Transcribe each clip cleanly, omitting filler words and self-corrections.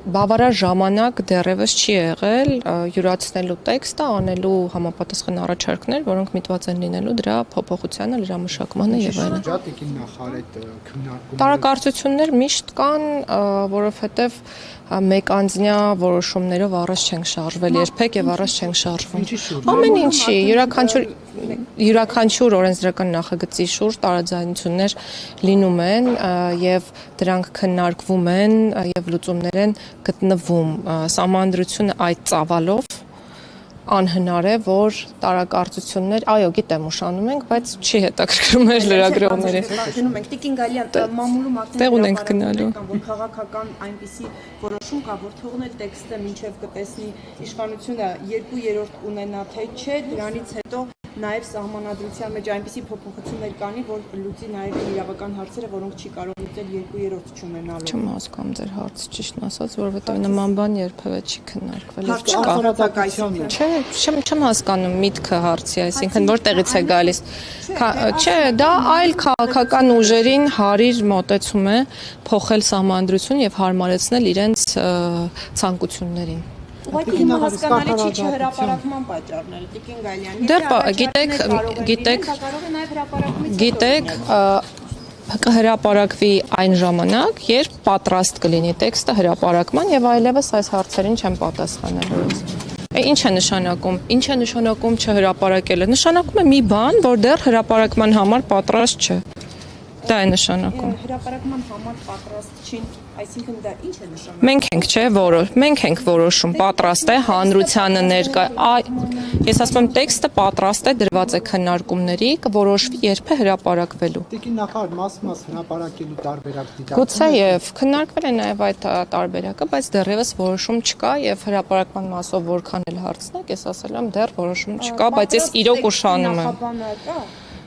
բավարար ժամանակ դեռևս չի եղել յուրացնելու տեքստը, անելու համապատասխան առաջարկներ, որոնք միտված են լինելու դրա փոփոխությանը, լրամշակմանը եւ այլն։ Տարակարծություններ միշտ կան, որովհետեւ մեկանձնյա որոշումներով առաջ չենք շարժվել երբեք եւ առաջ չենք շարժվում։ Ամեն ինչի, յուրաքանչյուր օրենսդրական նախագծի շուրջ տարաձայնություններ լինում են եւ դրանք քննարկվում են եւ լուծումներ են գտնվում։ Սահմանադրությունը այդ ծավալով անհնար է, որ տարակարծություններ, այո, գիտեմ, ուշանում ենք, բայց չի հետաքրքրում մեր լրագրողներին։ Դնում ենք Տիկին Գալյան, մամուլում ակտիվ որ քաղաքական այնպիսի որոշում կա, որ թողնել տեքստը մինչև կտեսնի իշխանությունը 2/3 ունենա, թե չէ, դրանից հետո նաև սահմանադրության մեջ այնպիսի փոփոխություններ կանի, որ լուծի նաև իրավական հարցերը, որոնք չի կարող լուծել 2/3 չունենալով։ Չեմ հասկանում ձեր հարցը, ճիշտն ասած, որովհետև նման բան երբևէ չի քննարկվել։ Չէ, չեմ հասկանում միտքը հարցի, այսինքն որտեղից է գալիս։ Չէ, դա այլ քաղաքական ուժերին հարիր մոտեցում է փոխել սահմանադրություն եւ հարմարեցնել իրենց ցանկություններին։ Ուղղակի հիմա հասկանալի չի չհրապարակման պատճառները, Տիկին Գալյան։ Գիտեք, կհրապարակվի այն ժամանակ, երբ պատրաստ կլինի տեքստը հրապարակման եւ այլևս այս հարցերին չեմ պատասխանելու։ Ինչ է նշանակում։ Ինչ է նշանակում չհրապարակելը։ Նշանակում է մի բան, որ դեռ հրապարակման համար պատրաստ չէ։ Դա է նշանակում։ Հրապարակման համար պատրաստ չին, այսինքն դա ինչ է նշանակում։ Մենք ենք որոշում, պատրաստ է հանրությանը ներկա։ Ես ասում եմ, տեքստը պատրաստ է, դրված է քննարկումների, կորոշվի երբ է հրապարակվելու։ Տիկին նախարար, մաս հրապարակելու տարբերակ դիտարկում։ Գուցեև քննարկվել է նաև այդ տարբերակը, բայց դեռևս որոշում չկա եւ հրապարակման մասով որքան էլ հարցնեք, ես ասել եմ, դեռ որոշում չկա, բայց ես իրոք ուշանում եմ։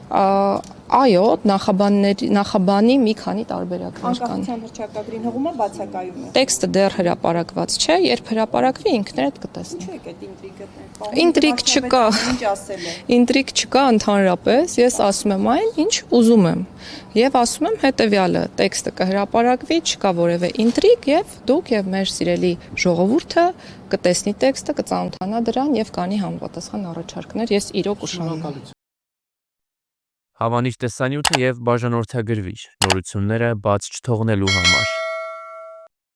Այո, նախաբանի մի քանի տարբերակներ կան։ Անկախության հռչակագրին հողումը բացակայում է։ Տեքստը դեռ հրապարակված չէ, երբ հրապարակվի ինքներդ կտեսնեք։ Ինչ եք այդ ինտրիգը։ Ինտրիգ չկա։ Ինչ ասել է։ Ինտրիգ չկա ընդհանրապես, ես ասում եմ այն, ինչ ուզում եմ։ Եվ ասում եմ հետեւյալը, տեքստը կհրապարակվի, չկա որևէ ինտրիգ եւ դուք եւ մեր սիրելի ժողովուրդը կտեսնի տեքստը, կծանոթանա դրան եւ կանի համապատասխան առաջարկներ, ես իրոք ուշանում եմ։ Հավանիչ տեսանյութը եւ բաժանորդագրվիչ նորությունները բաց չթողնելու համար։